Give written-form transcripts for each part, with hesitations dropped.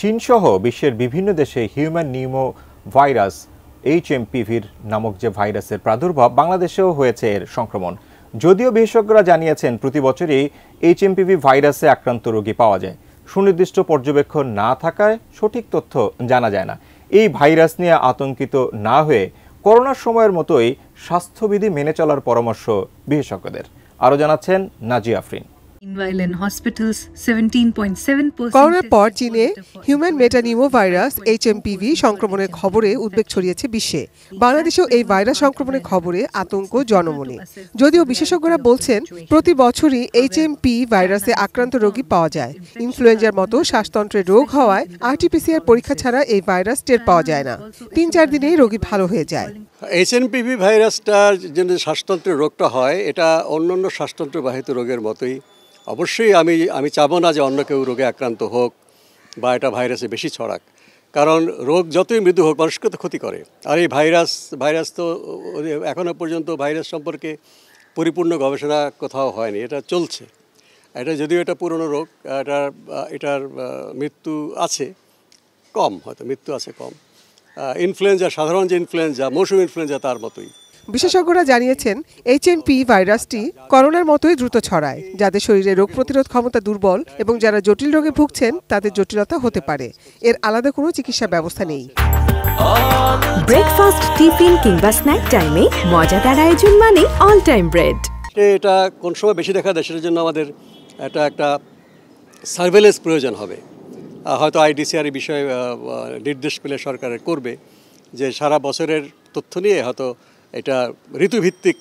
চীনসহ বিশ্বের বিভিন্ন দেশে হিউম্যান নিউমো ভাইরাস HMPV নামক যে ভাইরাসের প্রাদুর্ভাব বাংলাদেশেও হয়েছে এর সংক্রমণ। যদিও বিশেষজ্ঞরা জানিয়েছেন প্রতি বছরই HMPV ভাইরাসে আক্রান্ত রোগী পাওয়া যায়, সুনির্দিষ্ট পর্যবেক্ষণ না থাকায় সঠিক তথ্য জানা যায় না। এই ভাইরাস নিয়ে আতঙ্কিত না হয়ে করোনার সময়ের মতোই স্বাস্থ্যবিধি মেনে চলার পরামর্শ বিশেষজ্ঞদের। আরও জানাচ্ছেন নাজিয়া আফরিন। করোনার পর চীনে হিউম্যান মেটানিউমো ভাইরাস HMPV সংক্রমণের খবরে উদ্বেগ ছড়িয়েছে বিশ্বে। বাংলাদেশেও এই ভাইরাস সংক্রমণের খবরে আতঙ্ক জনমনে। যদিও বিশেষজ্ঞরা বলছেন প্রতি বছরই HMP ভাইরাসে আক্রান্ত রোগী পাওয়া যায়। ইনফ্লুয়েঞ্জার মতো শ্বাসতন্ত্রের রোগ হওয়ায় RT-PCR পরীক্ষা ছাড়া এই ভাইরাস টের পাওয়া যায় না। ৩-৪ দিনেই রোগী ভালো হয়ে যায়। HMPV ভাইরাসটার যে শ্বাসতন্ত্রের রোগটা হয়, এটা অন্যান্য শ্বাসতন্ত্রবাহিত রোগের মতোই। অবশ্যই আমি চাবো না যে অন্য কেউ রোগে আক্রান্ত হোক বা এটা ভাইরাসে বেশি ছড়াক, কারণ রোগ যতই মৃদু হোক মানুষকে তো ক্ষতি করে। আর এই ভাইরাস তো এখনও পর্যন্ত ভাইরাস সম্পর্কে পরিপূর্ণ গবেষণা কোথাও হয়নি, এটা চলছে। এটা যদিও এটা পুরনো রোগ, এটার মৃত্যু আছে কম, হয়তো মৃত্যু আছে কম। ইনফ্লুয়েঞ্জা, সাধারণ যে ইনফ্লুয়েঞ্জা, মৌসুমী ইনফ্লুয়েঞ্জা তার মতোই। বিশেষজ্ঞরা জানিয়েছেন HMP ভাইরাসটি করোনার মতোই দ্রুত ছড়ায়। যাদের শরীরে রোগ প্রতিরোধ ক্ষমতা দুর্বল এবং যারা জটিল রোগে ভুগছেন তাদের জটিলতা হতে পারে। এর আলাদা কোনো চিকিৎসা ব্যবস্থা নেই। ব্রেকফাস্ট, টিফিন কিংবা স্ন্যাক টাইমে মজাদার আয়োজন মানে অল টাইম ব্রেড। এটা কোন সময় বেশি দেখা দেয় সেটার জন্য আমাদের একটা সার্ভেলেন্স প্রয়োজন হবে। হয়তো IDCR এই বিষয়ে নির্দেশ পেলে সরকারের করবে যে সারা বছরের তথ্য নিয়ে হয়তো এটা ঋতুভিত্তিক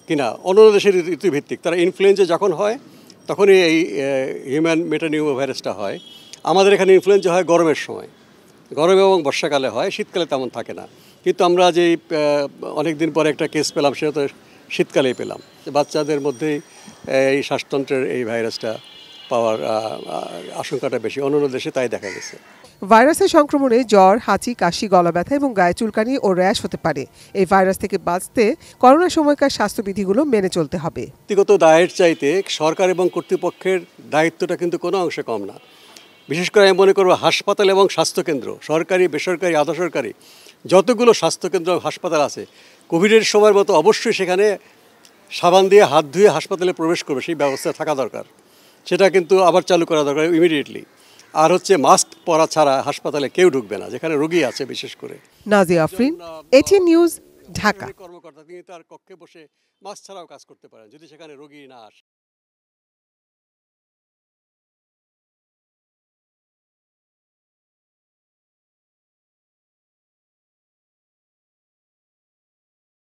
কিনা, অন্য দেশের ঋতুভিত্তিক। তারা ইনফ্লুয়েঞ্জা যখন হয় তখনই এই হিউম্যান মেটানিউমো ভাইরাসটা হয়। আমাদের এখানে ইনফ্লুয়েঞ্জা হয় গরমের সময়, গরমে এবং বর্ষাকালে হয়, শীতকালে তেমন থাকে না। কিন্তু আমরা যে অনেক দিন পরে একটা কেস পেলাম, সেটা তো শীতকালেই পেলাম। বাচ্চাদের মধ্যেই এই শ্বাসতন্ত্রের এই ভাইরাসটা পাওয়ার আশঙ্কাটা বেশি, অন্যান্য দেশে তাই দেখা গেছে। ভাইরাসের সংক্রমণে জ্বর, হাঁচি, কাশি, গলা ব্যথা এবং গায়ে চুলকানি ও র্যাশ হতে পারে। এই ভাইরাস থেকে বাঁচতে করোনার সময়কার স্বাস্থ্যবিধিগুলো মেনে চলতে হবে। ব্যক্তিগত দায়ের চাইতে সরকার এবং কর্তৃপক্ষের দায়িত্বটা কিন্তু কোনো অংশে কম না। বিশেষ করে আমি মনে করব হাসপাতাল এবং স্বাস্থ্যকেন্দ্র, সরকারি, বেসরকারি, আধা সরকারি যতগুলো স্বাস্থ্যকেন্দ্র হাসপাতাল আছে, কোভিডের সময়ের মতো অবশ্যই সেখানে সাবান দিয়ে হাত ধুয়ে হাসপাতালে প্রবেশ করবে, সেই ব্যবস্থা থাকা দরকার। সেটা কিন্তু আবার চালু করা দরকার ইমিডিয়েটলি। আর মাস্ক পরা ছাড়া হাসপাতালে কেউ ঢুকবে না, যেখানে রোগী আছে বিশেষ করে। Nazia Afrin, ATN news, Dhaka. কর্মকর্তা তিনি তার কক্ষে বসে মাস্ক ছাড়াও কাজ করতে পারেন যদি সেখানে রোগী না আসে।